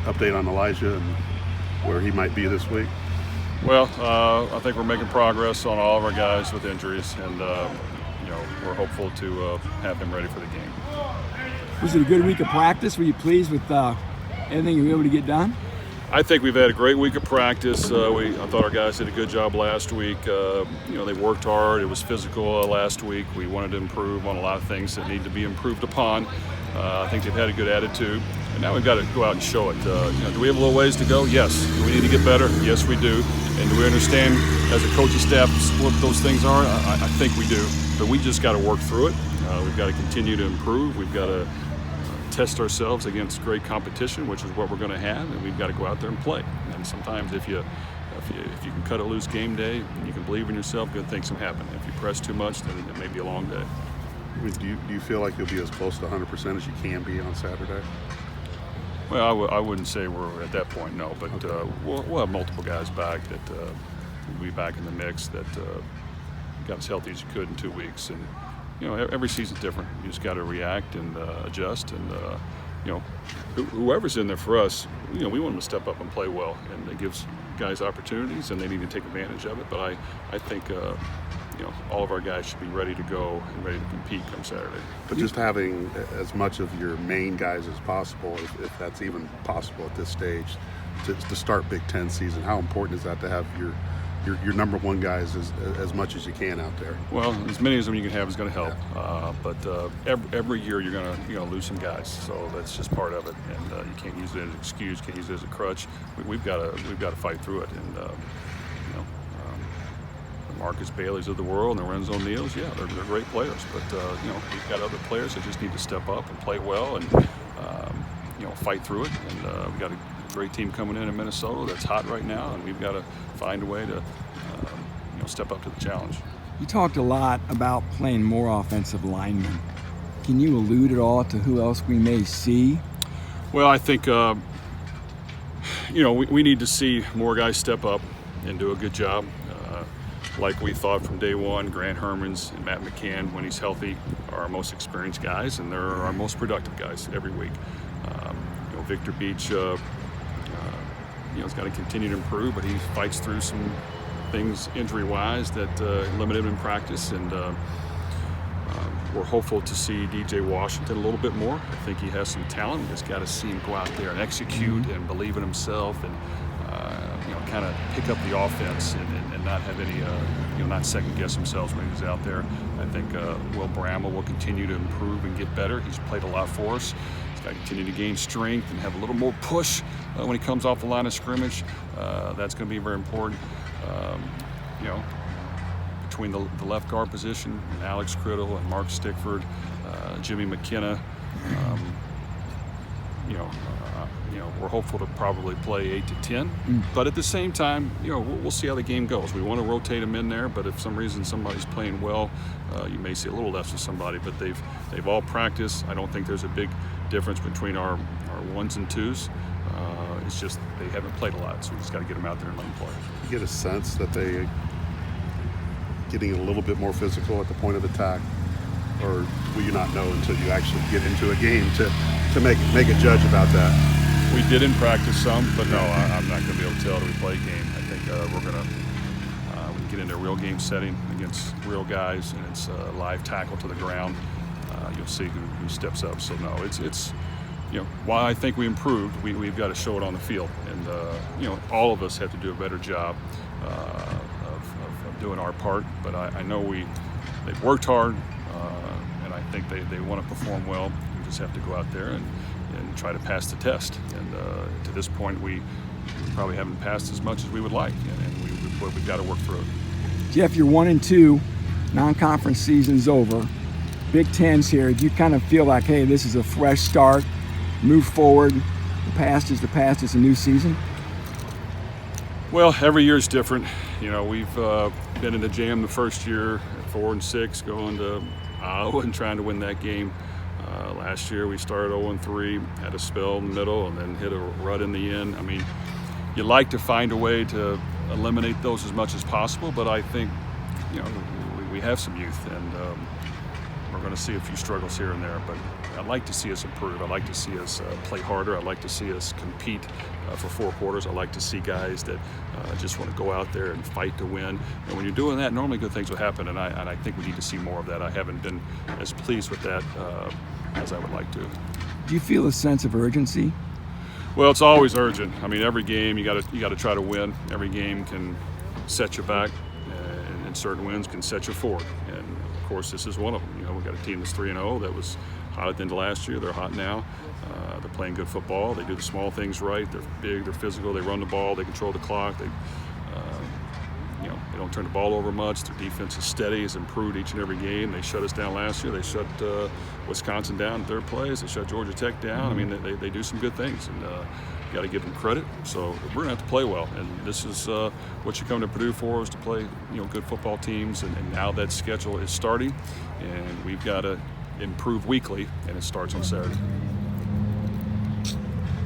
update on Elijah and where he might be this week? Well, I think we're making progress on all of our guys with injuries, and we're hopeful to have them ready for the game. Was it a good week of practice? Were you pleased with everything you were able to get done? I think we've had a great week of practice. I thought our guys did a good job last week. They worked hard. It was physical last week. We wanted to improve on a lot of things that need to be improved upon. I think they've had a good attitude. And now we've got to go out and show it. Do we have a little ways to go? Yes. Do we need to get better? Yes, we do. And do we understand as a coaching staff what those things are? I think we do. But we just got to work through it. We've got to continue to improve. We've got to test ourselves against great competition, which is what we're going to have, and we've got to go out there and play. And sometimes if you can cut a loose game day and you can believe in yourself, good things can happen. If you press too much, then it may be a long day. Do you feel like you'll be as close to 100% as you can be on Saturday? Well, I wouldn't say we're at that point, no. But okay. We'll have multiple guys back that will be back in the mix that got as healthy as you could in 2 weeks. And every season's different. You just got to react and adjust. And whoever's in there for us, we want them to step up and play well. And it gives guys opportunities, and they need to take advantage of it. But I think all of our guys should be ready to go and ready to compete come Saturday. But just having as much of your main guys as possible, if that's even possible at this stage, to start Big Ten season, how important is that to have your number one guys as much as you can out there? Well, as many of them you can have is going to help. Yeah. But every year you're going to lose some guys, so that's just part of it. And you can't use it as an excuse, can't use it as a crutch. We've got to fight through it. And the Marcus Baileys of the world and the Renzo Neals, yeah, they're great players. But we've got other players that just need to step up and play well and fight through it. And we've got a great team coming in Minnesota that's hot right now, and we've got to find a way to step up to the challenge. You talked a lot about playing more offensive linemen. Can you allude at all to who else we may see? Well, I think we need to see more guys step up and do a good job. Like we thought from day one, Grant Hermans and Matt McCann, when he's healthy, are our most experienced guys, and they're our most productive guys every week. Victor Beach has got to continue to improve, but he fights through some things injury-wise that limit him in practice, and we're hopeful to see DJ Washington a little bit more. I think he has some talent. We just got to see him go out there and execute and believe in himself, and kind of pick up the offense and not have any, not second-guess themselves when he's out there. I think Will Bramwell will continue to improve and get better. He's played a lot for us. He's got to continue to gain strength and have a little more push when he comes off the line of scrimmage. That's going to be very important. Between the left guard position, and Alex Criddle and Mark Stickford, Jimmy McKenna, we're hopeful to probably play 8 to 10. But at the same time, we'll see how the game goes. We want to rotate them in there, but if for some reason somebody's playing well, you may see a little less of somebody. But they've all practiced. I don't think there's a big difference between our ones and twos. It's just they haven't played a lot, so we just got to get them out there and let them play. You get a sense that they getting a little bit more physical at the point of attack, or will you not know until you actually get into a game to make a judge about that? We did in practice some, but no, I'm not going to be able to tell till we play a game. I think we're going to when you get into a real game setting against real guys, and it's a live tackle to the ground, you'll see who steps up. So no, it's while I think we improved, we've got to show it on the field, and all of us have to do a better job of doing our part. But I know they've worked hard, and I think they want to perform well. We just have to go out there and try to pass the test. And to this point, we probably haven't passed as much as we would like, and we've got to work through it. Jeff, you're 1-2, non-conference season's over. Big Ten's here. Do you kind of feel like, hey, this is a fresh start, move forward, the past is the past, it's a new season? Well, every year is different. We've been in the jam the first year at 4-6, going to Iowa and trying to win that game. Last year we started 0-3, had a spell in the middle, and then hit a rut in the end. I mean, you like to find a way to eliminate those as much as possible, but I think, we have some youth, and we're going to see a few struggles here and there. But I'd like to see us improve. I'd like to see us play harder. I'd like to see us compete for 4 quarters. I'd like to see guys that just want to go out there and fight to win. And when you're doing that, normally good things will happen, and I think we need to see more of that. I haven't been as pleased with that as I would like to. Do you feel a sense of urgency? Well, it's always urgent. I mean, every game you got to try to win. Every game can set you back, and certain wins can set you forward. And of course, this is one of them. You know, we got a team that's 3-0 that was hot at the end of last year. They're hot now. They're playing good football. They do the small things right. They're big. They're physical. They run the ball. They control the clock. They don't turn the ball over much. Their defense is steady. Has improved each and every game. They shut us down last year. They shut Wisconsin down in third place. They shut Georgia Tech down. I mean, they do some good things, and you got to give them credit. So we're gonna have to play well, and this is what you come to Purdue for, is to play good football teams. And now that schedule is starting, and we've got to improve weekly, and it starts on Saturday.